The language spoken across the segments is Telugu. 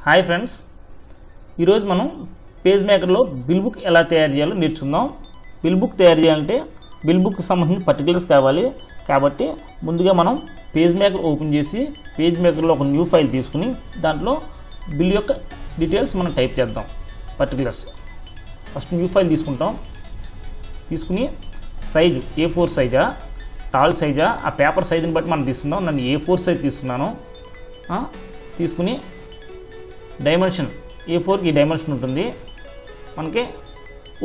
హాయ్ ఫ్రెండ్స్, ఈరోజు మనం పేజ్ మేకర్లో బిల్ బుక్ ఎలా తయారు చేయాలో నేర్చుకుందాం. బిల్ బుక్ తయారు చేయాలంటే బిల్ బుక్కి సంబంధించిన పర్టికులర్స్ కావాలి. కాబట్టి ముందుగా మనం పేజ్ మేకర్ ఓపెన్ చేసి పేజ్ మేకర్లో ఒక న్యూ ఫైల్ తీసుకుని దాంట్లో బిల్ యొక్క డీటెయిల్స్ మనం టైప్ చేద్దాం. పర్టికులర్స్ ఫస్ట్ న్యూ ఫైల్ తీసుకుంటాం. తీసుకుని సైజు A4 సైజా, టాల్ సైజా, ఆ పేపర్ సైజుని బట్టి మనం తీసుకుందాం. నన్ను A4 సైజ్ తీసుకున్నాను. తీసుకుని డైమెన్షన్ A4కి డైమెన్షన్ ఉంటుంది. మనకి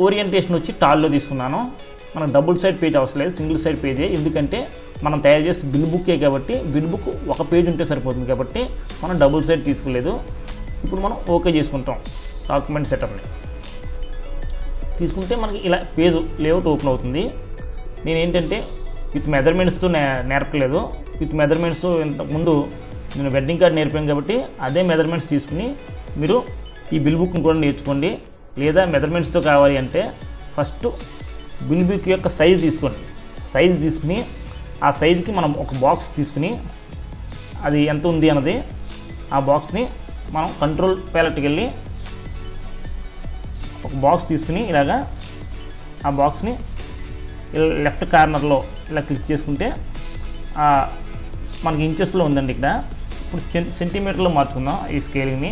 ఓరియంటేషన్ వచ్చి టాల్లో తీసుకున్నాను. మనం డబుల్ సైడ్ పేజ్ అవసరం లేదు, సింగిల్ సైడ్ పేజే. ఎందుకంటే మనం తయారు చేసే బిల్ బుక్కే కాబట్టి బిల్ బుక్ ఒక పేజ్ ఉంటే సరిపోతుంది కాబట్టి మనం డబుల్ సైడ్ తీసుకోలేదు. ఇప్పుడు మనం ఓకే చేసుకుంటాం. డాక్యుమెంట్ సెటప్ని తీసుకుంటే మనకి ఇలా పేజ్ లేఅవుట్ ఓపెన్ అవుతుంది. నేను ఏంటంటే విత్ మెజర్మెంట్స్తో నేర్పలేదు. విత్ మెజర్మెంట్స్ ఇంతకుముందు నేను వెడ్డింగ్ కార్డ్ నేర్పాను కాబట్టి అదే మెజర్మెంట్స్ తీసుకుని మీరు ఈ బిల్ బుక్ని కూడా నేర్చుకోండి. లేదా మెజర్మెంట్స్తో కావాలి అంటే ఫస్ట్ బిల్ బుక్ యొక్క సైజ్ తీసుకోండి. సైజ్ తీసుకుని ఆ సైజుకి మనం ఒక బాక్స్ తీసుకుని అది ఎంత ఉంది అన్నది ఆ బాక్స్ని మనం కంట్రోల్ ప్యాలెట్కి వెళ్ళి ఒక బాక్స్ తీసుకుని ఇలాగా ఆ బాక్స్ని లెఫ్ట్ కార్నర్లో ఇలా క్లిక్ చేసుకుంటే మనకి ఇంచెస్లో ఉందండి. ఇక్కడ ఇప్పుడు సెంటీమీటర్లో మార్చుకుందాం. ఈ స్కేలింగ్ని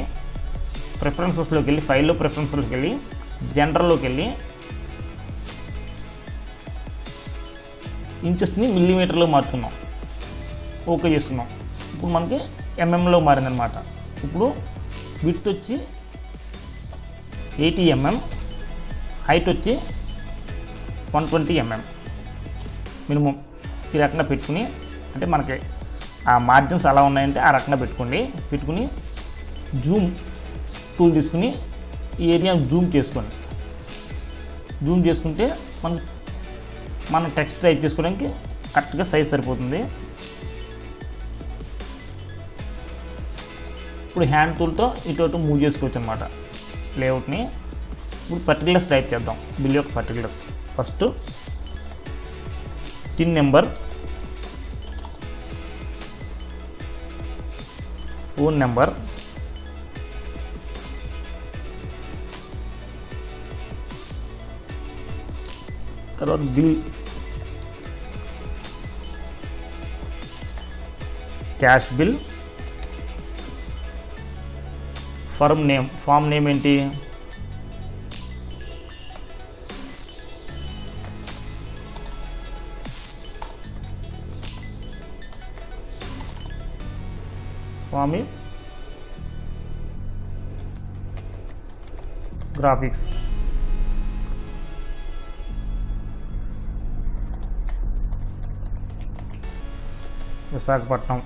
ప్రిఫరెన్సెస్లోకి వెళ్ళి ఫైల్లో ప్రిఫరెన్సెస్లోకి వెళ్ళి జనరల్లోకి వెళ్ళి ఇంచెస్ని మిల్లీమీటర్లో మార్చుకున్నాం. ఓకే చేసుకున్నాం. ఇప్పుడు మనకి ఎంఎంలో మారిందనమాట. ఇప్పుడు విడ్త్ వచ్చి 80 mm, హైట్ వచ్చి 120 mm మినిమం. ఈ రకంగా పెట్టుకుని అంటే మనకి ఆ మార్జిన్స్ అలా ఉన్నాయంటే ఆ రకంగా పెట్టుకుని జూమ్ టూల్ తీసుకుని ఈ ఏరియాను జూమ్ చేసుకోండి. జూమ్ చేసుకుంటే మనం టెక్స్ట్ టైప్ చేసుకోవడానికి కరెక్ట్గా సైజ్ సరిపోతుంది. ఇప్పుడు హ్యాండ్ టూల్తో ఇటు మూవ్ చేసుకోవచ్చు అనమాట లేఅవుట్ని. ఇప్పుడు పర్టికులర్స్ టైప్ చేద్దాం. బిల్ యొక్క particulars first TIN number, phone number, తర్వాత bill, cash bill, firm name ఏంటి, స్వామి గ్రాఫిక్స్, విశాఖపట్నం.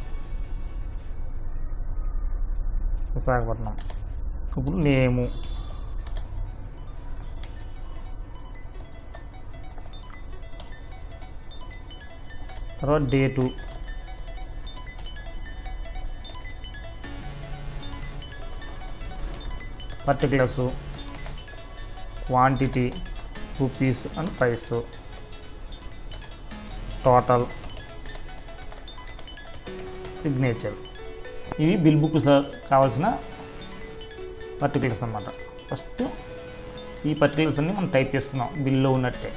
ఇప్పుడు నేము, తర్వాత date, particulars, quantity rupees and price, total, signature. ఇవి బిల్ బుక్ కావాల్సిన పర్టికులర్స్ అన్నమాట. ఫస్ట్ ఈ పర్టికులర్స్ అన్నీ మనం టైప్ చేసుకున్నాం బిల్లో ఉన్నట్టే.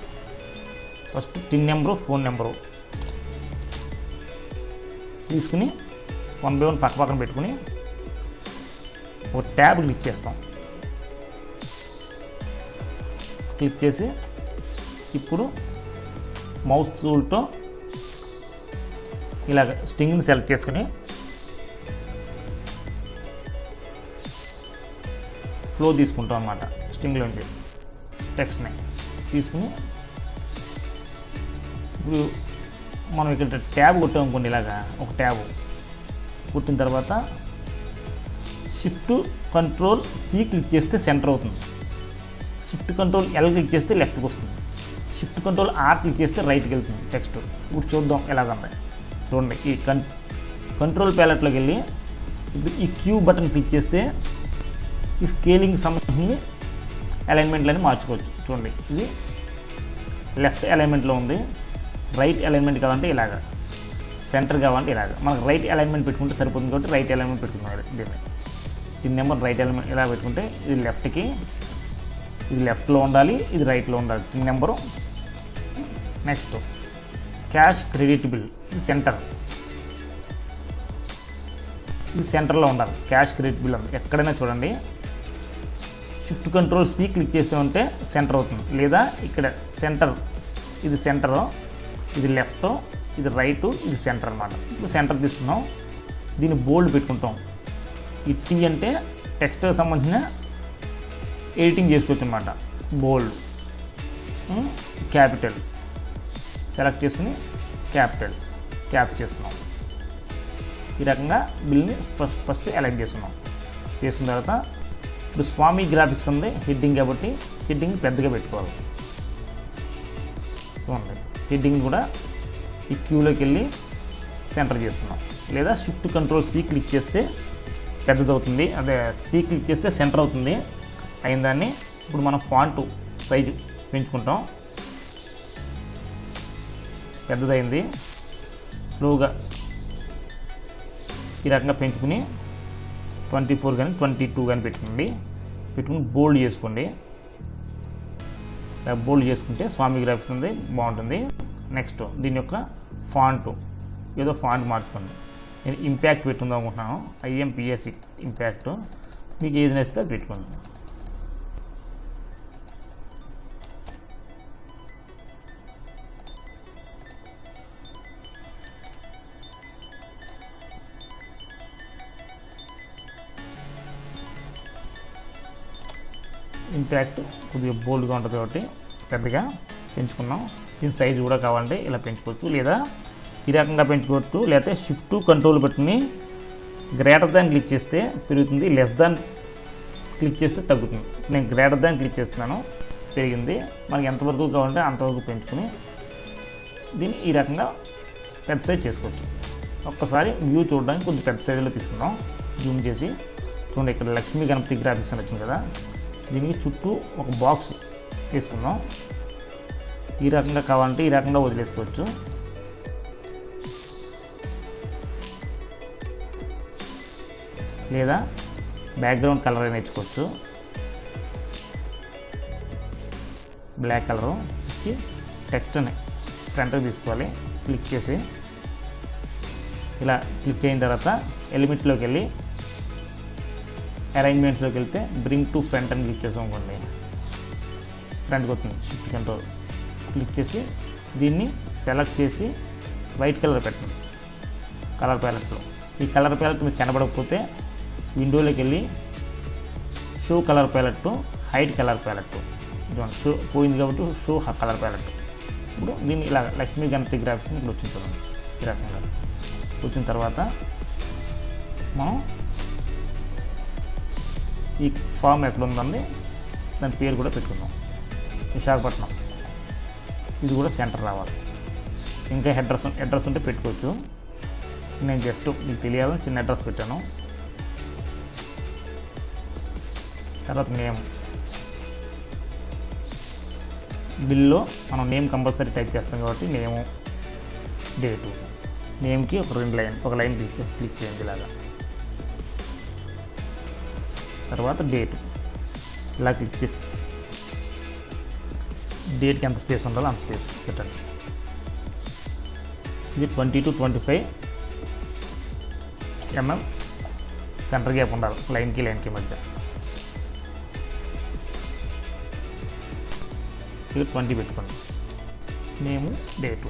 First TIN number, phone number తీసుకుని 1 by 1 పక్కన పెట్టుకుని ఒక ట్యాబ్ క్లిక్ చేస్తాం. క్లిక్ చేసి ఇప్పుడు మౌస్ టూల్తో ఇలాగ స్ట్రింగ్ని సెలెక్ట్ చేసుకుని ఫ్లో తీసుకుంటాం అన్నమాట. స్ట్రింగ్లోంచి టెక్స్ట్ని తీసుకుని ఇప్పుడు మనం ఇక్కడ ట్యాబ్ కొట్టామనుకోండి. ఇలాగా ఒక ట్యాబ్ కొట్టిన తర్వాత షిఫ్ట్ కంట్రోల్ C క్లిక్ చేస్తే సెంటర్ అవుతుంది. షిఫ్ట్ కంట్రోల్ L క్లిక్ చేస్తే లెఫ్ట్కి వస్తుంది. షిఫ్ట్ కంట్రోల్ R క్లిక్ చేస్తే రైట్కి వెళ్తుంది టెక్స్ట్. ఇప్పుడు చూద్దాం ఎలాగంది. చూడండి, ఈ కంట్రోల్ ప్యాలెట్లోకి వెళ్ళి ఇప్పుడు ఈ క్యూ బటన్ క్లిక్ చేస్తే ఈ స్కేలింగ్ సంబంధించి అలైన్మెంట్లని మార్చుకోవచ్చు. చూడండి, ఇది లెఫ్ట్ అలైన్మెంట్లో ఉంది. రైట్ అలైన్మెంట్ కావాలంటే ఇలాగా, సెంటర్ కావాలంటే ఇలాగా. మనకు రైట్ అలైన్మెంట్ పెట్టుకుంటే సరిపోతుంది కాబట్టి రైట్ అలైన్మెంట్ పెట్టుకున్నాడు దీన్ని. పిన్ నెంబర్ రైట్ ఎలిమెంట్ ఇలా పెట్టుకుంటే ఇది లెఫ్ట్కి, ఇది లెఫ్ట్లో ఉండాలి, ఇది రైట్లో ఉండాలి pin number. Next cash credit bill, ఇది సెంటర్, ఇది సెంటర్లో ఉండాలి. క్యాష్ క్రెడిట్ బిల్ ఉంది ఎక్కడైనా చూడండి, షిఫ్ట్ కంట్రోల్ సి క్లిక్ చేసి ఉంటే సెంటర్ అవుతుంది. లేదా ఇక్కడ సెంటర్, ఇది సెంటరు, ఇది లెఫ్ట్, ఇది రైటు, ఇది సెంటర్ అనమాట. ఇప్పుడు సెంటర్ తీసుకున్నాం, దీన్ని బోల్డ్ పెట్టుకుంటాం. ఇట్టి అంటే టెక్స్ట్కి సంబంధించిన ఎడిటింగ్ చేసుకోవచ్చు అనమాట. బోల్డ్, క్యాపిటల్ సెలెక్ట్ చేసుకుని క్యాప్ చేస్తున్నాం. ఈ రకంగా బిల్ని ఫస్ట్ అలైన్ చేస్తున్నాం. చేసిన తర్వాత ఇప్పుడు స్వామి గ్రాఫిక్స్ ఉంది హెడ్డింగ్, కాబట్టి హెడ్డింగ్ పెద్దగా పెట్టుకోవాలి. చూడండి హెడ్డింగ్ కూడా ఈ క్యూలోకి వెళ్ళి సెంటర్ చేస్తున్నాం. లేదా షిఫ్ట్ కంట్రోల్ సి క్లిక్ చేస్తే పెద్దదవుతుంది, అదే సి క్లిక్ చేస్తే సెంటర్ అవుతుంది. అయిన దాన్ని ఇప్పుడు మనం ఫాంట్ సైజు పెంచుకుంటాం. పెద్దదైంది, స్లోగా ఈ రకంగా పెంచుకుని 24 కానీ 22 కానీ పెట్టుకుని బోల్డ్ చేసుకోండి. బోల్డ్ చేసుకుంటే స్వామి గ్రాఫిక్స్ ఉంది బాగుంటుంది. నెక్స్ట్ దీని యొక్క ఫాంట్ ఏదో ఫాంట్ మార్చుకోండి. నేను ఇంపాక్ట్ పెట్టుకుందాం అనుకుంటున్నాను, IMPAC ఇంపాక్ట్. మీకు ఏది నచ్చితే అది పెట్టుకోండి. ఇంపాక్ట్ కొద్దిగా బోల్డ్గా ఉంటుంది కాబట్టి పెద్దగా పెంచుకున్నాం. దీని సైజు కూడా కావాలంటే ఇలా పెంచుకోవచ్చు, లేదా ఈ రకంగా పెంచుకోవచ్చు. లేకపోతే షిఫ్ట్ కంట్రోల్ పెట్టుకుని గ్రేటర్ దాన్ క్లిక్ చేస్తే పెరుగుతుంది, లెస్ దాన్ క్లిక్ చేస్తే తగ్గుతుంది. నేను గ్రేటర్ దాన్ క్లిక్ చేస్తున్నాను, పెరిగింది. మనకి ఎంతవరకు కావాలంటే అంతవరకు పెంచుకుని దీన్ని ఈ రకంగా పెద్ద సైజ్ చేసుకోవచ్చు. ఒక్కసారి వ్యూ చూడడానికి కొంచెం పెద్ద సైజులో తీసుకుందాం. జూమ్ చేసి చూడండి, ఇక్కడ లక్ష్మీ గణపతి గ్రాఫిక్స్ అని వచ్చింది కదా, దీనికి చుట్టూ ఒక బాక్స్ వేసుకుందాం. ఈ రకంగా కావాలంటే ఈ రకంగా వదిలేసుకోవచ్చు. లేదా బ్యాక్గ్రౌండ్ కలర్ అయినా ఇచ్చుకోవచ్చు. బ్లాక్ కలరు ఇచ్చి టెక్స్ట్ని ఫ్రంట్కి తీసుకోవాలి. క్లిక్ చేసి ఇలా క్లిక్ అయిన తర్వాత ఎలిమెంట్లోకి వెళ్ళి అరేంజ్మెంట్స్లోకి వెళ్తే బ్రింగ్ టు ఫ్రంట్ అని క్లిక్ చేసాం అనుకోండి, ఫ్రంట్కి వస్తుంది. షిఫ్ట్ కంట్రోల్ క్లిక్ చేసి దీన్ని సెలెక్ట్ చేసి వైట్ కలర్ పెట్టండి. కలర్ ప్యాలెట్లో ఈ కలర్ ప్యాలెట్ మీకు కనబడకపోతే విండోలోకి వెళ్ళి show colour palette, hide colour palette. Show పోయింది కాబట్టి షో కలర్ ప్యాలెట్. ఇప్పుడు దీన్ని ఇలా లక్ష్మీ గణపతి గ్రాఫిక్స్ ఇక్కడ వచ్చిన చూడండి. ఈ రకంగా వచ్చిన తర్వాత మనం ఈ ఫామ్ ఎక్కడ ఉందండి దాని పేరు కూడా పెట్టుకుందాం, విశాఖపట్నం. ఇది కూడా సెంటర్ రావాలి. ఇంకా అడ్రస్ ఉంటే పెట్టుకోవచ్చు. నేను జస్ట్ మీకు తెలియాలని చిన్న అడ్రస్ పెట్టాను. తర్వాత నేమ్, బిల్లో మనం నేమ్ కంపల్సరీ టైప్ చేస్తాం కాబట్టి నేము, డేటు. నేమ్కి ఒక లైన్ క్లిక్ చేయండి ఇలాగా. తర్వాత డేటు ఇలా క్లిక్ చేసి డేట్కి ఎంత స్పేస్ ఉండాలో అంత స్పేస్ పెట్టండి. ఇది 20 to 25 mm సెంటర్ గ్యాప్ ఉండాలి లైన్కి మధ్య. ఇది 20 పెట్టుకోండి. నేము, డేటు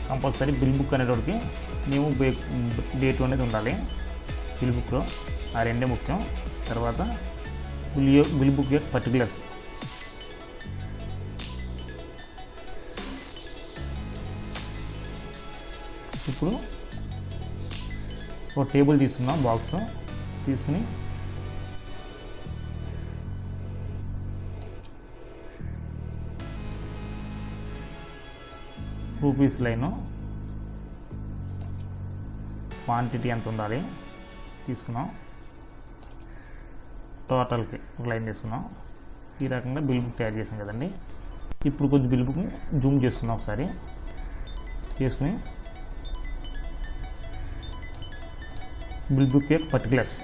కంపల్సరీ. బిల్ బుక్ అనేటోడికి నేము, డేటు అనేది ఉండాలి బిల్ బుక్లో. ఆ రెండే ముఖ్యం. తర్వాత బిల్ బుక్ యొక్క పర్టికులర్స్. ఇప్పుడు ఒక టేబుల్ తీసుకున్నాం, బాక్స్ తీసుకుని రూపీస్ లైను క్వాంటిటీ ఎంత ఉండాలి తీసుకున్నాం. టోటల్కి ఒక లైన్ తీసుకున్నాం. ఈ రకంగా బిల్ బుక్ తయారు చేసాం కదండి. ఇప్పుడు కొంచెం బిల్ బుక్ని జూమ్ చేస్తున్నాం ఒకసారి. చేసుకుని బిల్ బుక్ యొక్క పర్టికులర్స్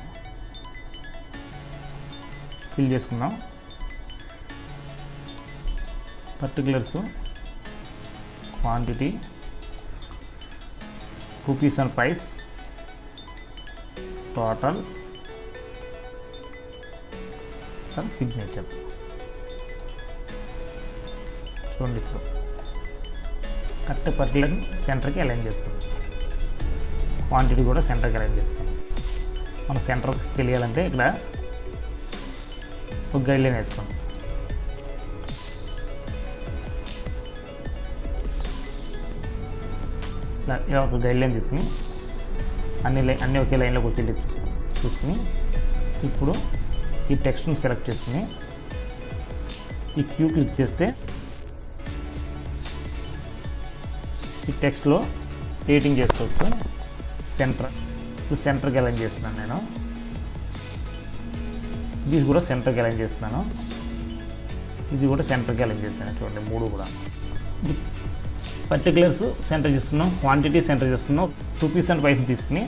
ఫిల్ చేసుకుందాం. Particulars, quantity, rupees and price, total, signature. చూడండి, ఇప్పుడు కరెక్ట్ పర్టికులర్ సెంటర్కి అలైన్ చేసుకోండి. క్వాంటిటీ కూడా సెంటర్కి అలైన్ చేసుకోండి. మన సెంటర్ తెలియాలంటే ఇక్కడ ఒక గైడ్ లైన్ వేసుకోండి. ఇలా ఒక గైడ్ లైన్ తీసుకుని అన్ని ఒకే లైన్లోకి వచ్చేది చూసుకుని ఇప్పుడు ఈ టెక్స్ట్ని సెలెక్ట్ చేసుకుని ఈ క్యూ క్లిక్ చేస్తే ఈ టెక్స్ట్లో ఎడిటింగ్ చేసుకోవచ్చు. సెంటర్కి అలైన్ చేస్తున్నాను నేను. ఇది కూడా సెంటర్కి అలైన్ చేస్తున్నాను. ఇది కూడా సెంటర్కి అలైన్ చేస్తాను. చూడండి, 3 కూడా. పర్టికులర్స్ సెంటర్ చేస్తున్నాం, క్వాంటిటీ సెంటర్ చేస్తున్నాం. రూపీస్ అండ్ ప్రైస్ తీసుకుని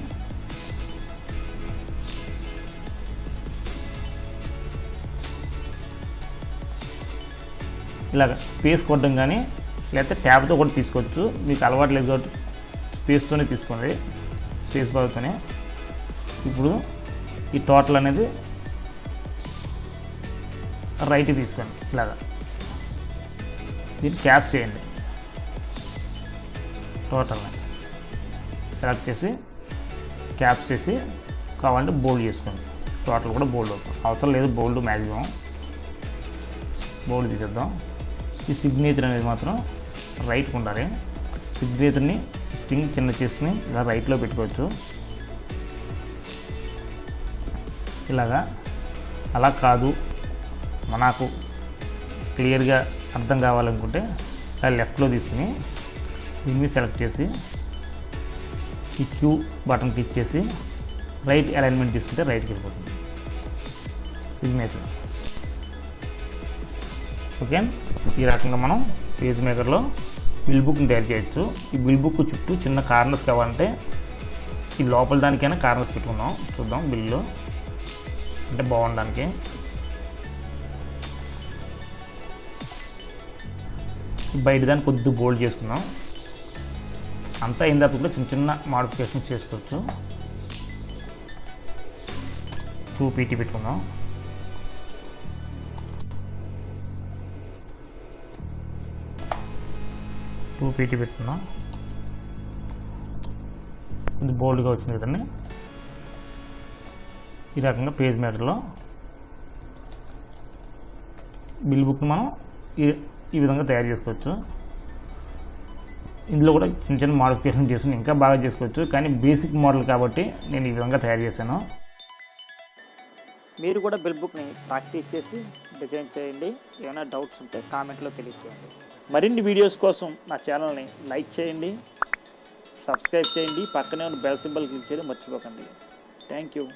ఇలాగ స్పేస్ కొట్టడం కానీ లేకపోతే ట్యాబ్తో కూడా తీసుకోవచ్చు. మీకు అలవాటు లేదు కాబట్టి స్పేస్తోనే తీసుకోండి, స్పేస్ బార్తోనే. ఇప్పుడు ఈ టోటల్ అనేది రైట్ తీసుకోండి. ఇలాగా దీన్ని క్యాప్ చేయండి. టోటల్ని సెలెక్ట్ చేసి క్యాప్ చేసి కావాలంటే బోల్డ్ చేసుకోండి. టోటల్ కూడా బోల్డ్ అవుతుంది, అవసరం లేదు బోల్డ్, మ్యాక్సిమం బోల్డ్ తీసేద్దాం. ఈ సిగ్నేచర్ అనేది మాత్రం రైట్కి ఉండాలి. సిగ్నేచర్ని స్ట్రింగ్ చిన్న చేసుకుని ఇలా రైట్లో పెట్టుకోవచ్చు. ఇలాగా అలా కాదు, మనకు క్లియర్గా అర్థం కావాలనుకుంటే ఇలా లెఫ్ట్లో తీసుకుని దీన్ని సెలెక్ట్ చేసి ఈ క్యూ బటన్ క్లిక్ చేసి రైట్ అలైన్మెంట్ తీసుకుంటే రైట్కి వెళ్ళిపోతుంది సిగ్నేచర్. ఓకే, ఈ రకంగా మనం పేజ్ మేకర్లో బిల్ బుక్ని తయారు చేయొచ్చు. ఈ బిల్ బుక్ చుట్టూ చిన్న కార్నర్స్ కావాలంటే ఈ లోపల దానికైనా కార్నర్స్ పెట్టుకుందాం. చూద్దాం బిల్లు అంటే బాగుండడానికి. బయట దాన్ని కొద్దిగా బోల్డ్ చేసుకుందాం. అంతా అయిన తర్వాత కూడా చిన్న చిన్న మాడిఫికేషన్స్ చేసుకోవచ్చు. 2 PT పెట్టుకుందాం. పెట్టుకుందాం. ఇది బోల్డ్గా వచ్చింది కదండి. ఈ రకంగా పేజ్ మేకర్లో బిల్ బుక్ని మనం ఈ విధంగా తయారు చేసుకోవచ్చు. ఇందులో కూడా చిన్న చిన్న మాడిఫికేషన్ చేసుకుని ఇంకా బాగా చేసుకోవచ్చు, కానీ బేసిక్ మోడల్ కాబట్టి నేను ఈ విధంగా తయారు చేశాను. మీరు కూడా బిల్ బుక్ని ప్రాక్టీస్ చేసి డిజైన్ చేయండి. ఏమైనా డౌట్స్ ఉంటే కామెంట్లో తెలియజేయండి. మరిన్ని వీడియోస్ కోసం నా ఛానల్ని లైక్ చేయండి, సబ్స్క్రైబ్ చేయండి, పక్కనే ఉన్న బెల్ సింబల్ క్లిక్ చేయడం మర్చిపోకండి. Thank you.